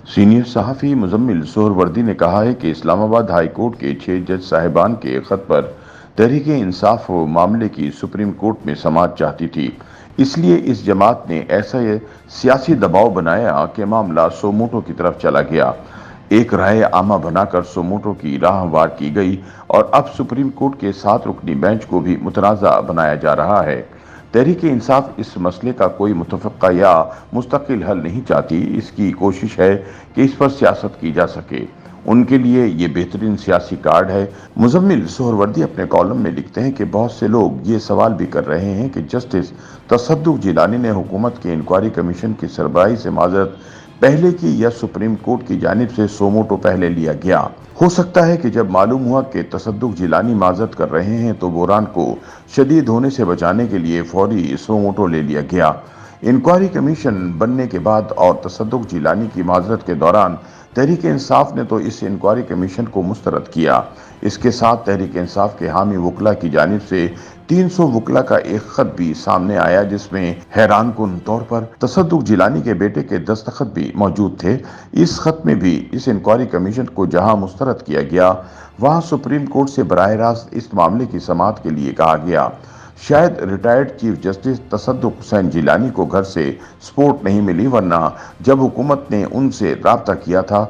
Senior सहाफ़ी मुज़म्मिल सोहरवर्दी ने कहा है कि इस्लामाबाद हाई कोर्ट के 6 जज साहिबान के खत पर तहरीक इंसाफ मामले की सुप्रीम कोर्ट में समाअत चाहती थी। इसलिए इस जमात ने ऐसा सियासी दबाव बनाया कि मामला सोमोटो की तरफ चला गया। एक राय आमा बनाकर सोमोटो की राह हमवार की गई और अब सुप्रीम कोर्ट के 7 रुकनी बेंच को भी मुतनाज़ा बनाया जा रहा है। तहरीक इंसाफ इस मसले का कोई मुतफ़क्का या मुस्तकिल हल नहीं चाहती। इसकी कोशिश है कि इस पर सियासत की जा सके। उनके लिए ये बेहतरीन सियासी कार्ड है। मुज़म्मिल सोहरवर्दी अपने कॉलम में लिखते हैं कि बहुत से लोग ये सवाल भी कर रहे हैं कि जस्टिस तसद्दुक़ जिलानी ने हुकूमत के इंक्वायरी कमीशन की सरबराही से माज़रत पहले की या सुप्रीम कोर्ट की जानिब से सोमोटो पहले लिया गया। हो सकता है कि जब मालूम हुआ कि तसद्दुक़ जिलानी माज़रत कर रहे हैं तो बहरान को शदीद होने से बचाने के लिए फौरी सोमोटो ले लिया गया। इंक्वायरी कमीशन बनने के बाद और तसद्दुक़ जिलानी की माज़रत के दौरान तहरीक इंसाफ ने तो इस इंक्वायरी कमीशन को मुस्तरद किया। इसके साथ तहरीक इंसाफ के हामी वकला की जानिब से 300 वकला का एक खत भी सामने आया जिसमें हैरानकुन तौर पर तसद्दुक़ जिलानी के बेटे के दस्तखत भी मौजूद थे। इस खत में भी इस इंक्वायरी कमीशन को जहां मुस्तरद किया गया वहां सुप्रीम कोर्ट से बराह रास्त इस मामले की समाअत के लिए कहा गया। शायद retired chief justice Tasadduq Hussain Jillani को घर से सपोर्ट नहीं मिली, वरना जब हुकूमत ने उनसे राब्ता किया था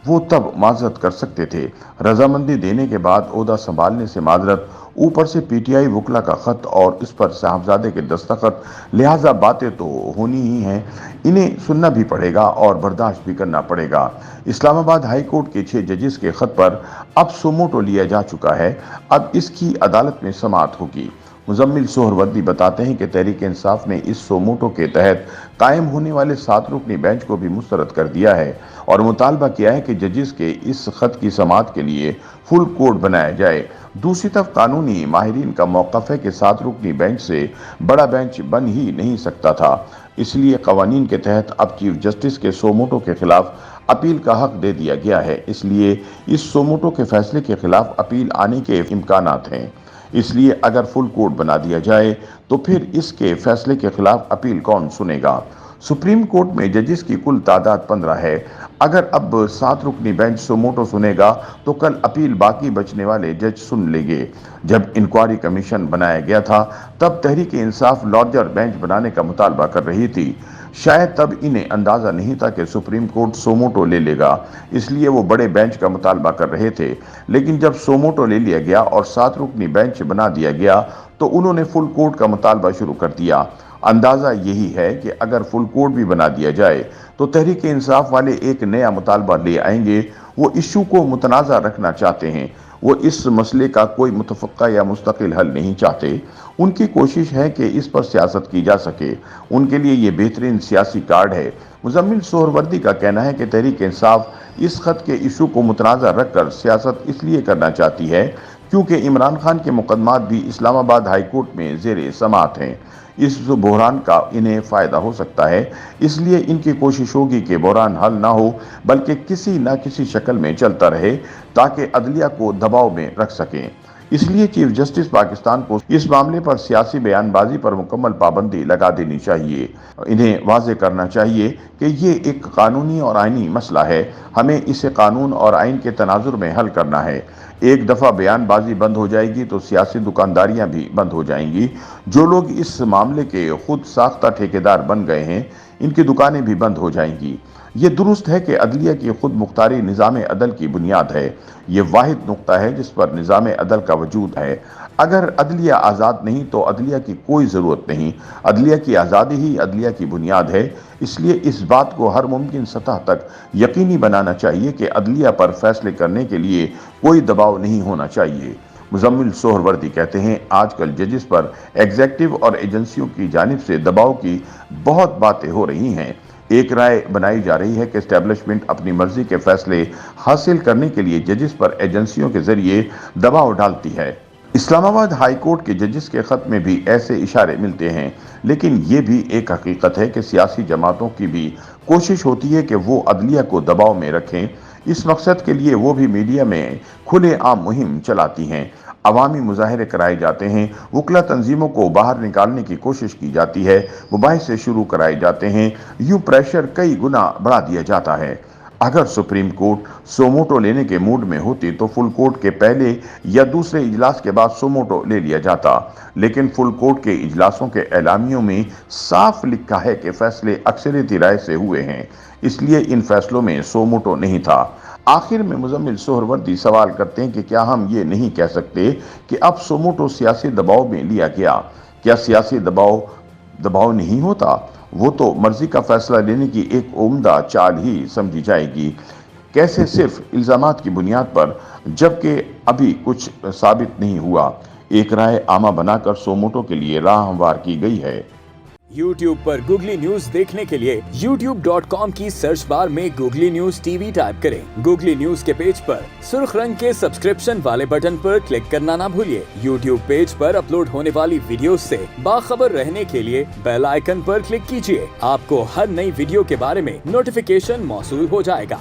वो तब माजरत कर सकते थे। रजामंदी देने के बाद ओहदा संभालने से माजरत, ऊपर से पीटीआई वकला का खत और इस पर साहबजादे के दस्तखत, लिहाजा बातें तो होनी ही हैं। इन्हें सुनना भी पड़ेगा और बर्दाश्त भी करना पड़ेगा। इस्लामाबाद हाई कोर्ट के 6 जजेस के खत पर अब सोमोटो लिया जा चुका है। अब इसकी अदालत में समाअत होगी। मुज़म्मिल सोहरवर्दी बताते हैं कि तहरीक इंसाफ ने इस सोमोटो के तहत कायम होने वाले 7 रुकनी बेंच को भी मुस्तरद कर दिया है और मुतालबा किया है कि जजेस के इस खत की समाअत के लिए फुल कोर्ट बनाया जाए। दूसरी तरफ कानूनी माहिरीन का मौक़िफ़ है कि 7 रुकनी बेंच से बड़ा बेंच बन ही नहीं सकता था। इसलिए कवानीन के तहत अब चीफ जस्टिस के सोमोटो के खिलाफ अपील का हक दे दिया गया है। इसलिए इस सोमोटो के फैसले के खिलाफ अपील आने के इम्कानात हैं। इसलिए अगर फुल कोर्ट बना दिया जाए तो फिर इसके फैसले के खिलाफ अपील कौन सुनेगा। सुप्रीम कोर्ट में जजेस की कुल तादाद 15 है। अगर अब 7 रुकनी बेंच सोमोटो सुनेगा तो कल अपील बाकी बचने वाले जज सुन लेंगे। जब इंक्वायरी कमीशन बनाया गया था तब तहरीक इंसाफ लार्जर बेंच बनाने का मुतालबा कर रही थी। शायद तब इन्हें अंदाजा नहीं था कि सुप्रीम कोर्ट सोमोटो ले लेगा, इसलिए वो बड़े बेंच का मुतालबा कर रहे थे। लेकिन जब सोमोटो ले लिया गया और 7 रुकनी बेंच बना दिया गया तो उन्होंने फुल कोर्ट का मुतालबा शुरू कर दिया। अंदाजा यही है कि अगर फुल कोर्ट भी बना दिया जाए तो तहरीक इंसाफ वाले एक नया मुतालबा ले आएंगे। वो इशू को मुतनाज़ा रखना चाहते हैं। वो इस मसले का कोई मुतफ़क्का या मुस्तकिल हल नहीं चाहते। उनकी कोशिश है कि इस पर सियासत की जा सके। उनके लिए ये बेहतरीन सियासी कार्ड है। मुज़म्मिल सोहरवर्दी का कहना है कि तहरीक इंसाफ इस खत के इशू को मुतनाज़ा रखकर सियासत इसलिए करना चाहती है क्योंकि इमरान खान के मुकदमात भी इस्लामाबाद हाई कोर्ट में ज़ेरे समाअत हैं। इस बहरान का इन्हें फ़ायदा हो सकता है। इसलिए इनकी कोशिश होगी कि बहरान हल ना हो बल्कि किसी न किसी शक्ल में चलता रहे ताकि अदलिया को दबाव में रख सकें। इसलिए चीफ जस्टिस पाकिस्तान को इस मामले पर सियासी बयानबाजी पर मुकम्मल पाबंदी लगा देनी चाहिए। इन्हें वाज़ेह करना चाहिए कि ये एक कानूनी और आइनी मसला है। हमें इसे कानून और आइन के तनाजुर में हल करना है। एक दफ़ा बयानबाजी बंद हो जाएगी तो सियासी दुकानदारियां भी बंद हो जाएंगी। जो लोग इस मामले के खुद साख्ता ठेकेदार बन गए हैं इनकी दुकानें भी बंद हो जाएंगी। ये दुरुस्त है कि अदलिया की खुद मुख्तारी निज़ाम अदल की बुनियाद है। ये वाहिद नुक्ता है जिस पर निज़ाम अदल का वजूद है। अगर अदलिया आज़ाद नहीं तो अदलिया की कोई ज़रूरत नहीं। अदलिया की आज़ादी ही अदलिया की बुनियाद है। इसलिए इस बात को हर मुमकिन सतह तक यकीनी बनाना चाहिए कि अदलिया पर फैसले करने के लिए कोई दबाव नहीं होना चाहिए। मुज़म्मिल सोहरवर्दी कहते हैं, आजकल जजेस पर एग्जेक्टिव और एजेंसियों की जानिब से दबाव की बहुत बातें हो रही हैं। एक राय बनाई जा रही है कि एस्टेब्लिशमेंट अपनी मर्जी के फैसले हासिल करने के लिए जजेस पर एजेंसियों के जरिए दबाव डालती है। इस्लामाबाद हाई कोर्ट के जजेस के खत में भी ऐसे इशारे मिलते हैं। लेकिन ये भी एक हकीकत है कि सियासी जमातों की भी कोशिश होती है कि वो अदलिया को दबाव में रखें। इस मकसद के लिए वो भी मीडिया में खुले आम मुहिम चलाती हैं। अवामी मुजाहरे कराए जाते हैं। वकला तंजीमों को बाहर निकालने की कोशिश की जाती है। मुबाहिसे शुरू कराए जाते हैं। यूं प्रेशर कई गुना बढ़ा दिया जाता है। अगर सुप्रीम कोर्ट सोमोटो लेने के मूड में होती तो फुल कोर्ट के पहले या दूसरे इजलास के बाद सोमोटो ले लिया जाता, लेकिन फुल कोर्ट के इजलासों के एलामियों में साफ लिखा है कि फैसले अक्सरियती राय से हुए हैं, इसलिए इन फैसलों में सोमोटो नहीं था। आखिर में मुजम्मिल सोहरवर्दी सवाल करते हैं कि क्या हम ये नहीं कह सकते कि अब सोमोटो सियासी दबाव में लिया गया? क्या सियासी दबाव नहीं होता? वो तो मर्जी का फैसला लेने की एक उम्दा चाल ही समझी जाएगी। कैसे सिर्फ इल्जामात की बुनियाद पर, जबकि अभी कुछ साबित नहीं हुआ, एक राय आमा बनाकर सोमोटो के लिए राह हमवार की गई है। YouTube पर गूगली न्यूज देखने के लिए youtube.com की सर्च बार में गूगली न्यूज टीवी टाइप करें। गूगली न्यूज के पेज पर सुर्ख रंग के सब्सक्रिप्शन वाले बटन पर क्लिक करना ना भूलिए। YouTube पेज पर अपलोड होने वाली वीडियोस से बाखबर रहने के लिए बेल आइकन पर क्लिक कीजिए। आपको हर नई वीडियो के बारे में नोटिफिकेशन मौसूल हो जाएगा।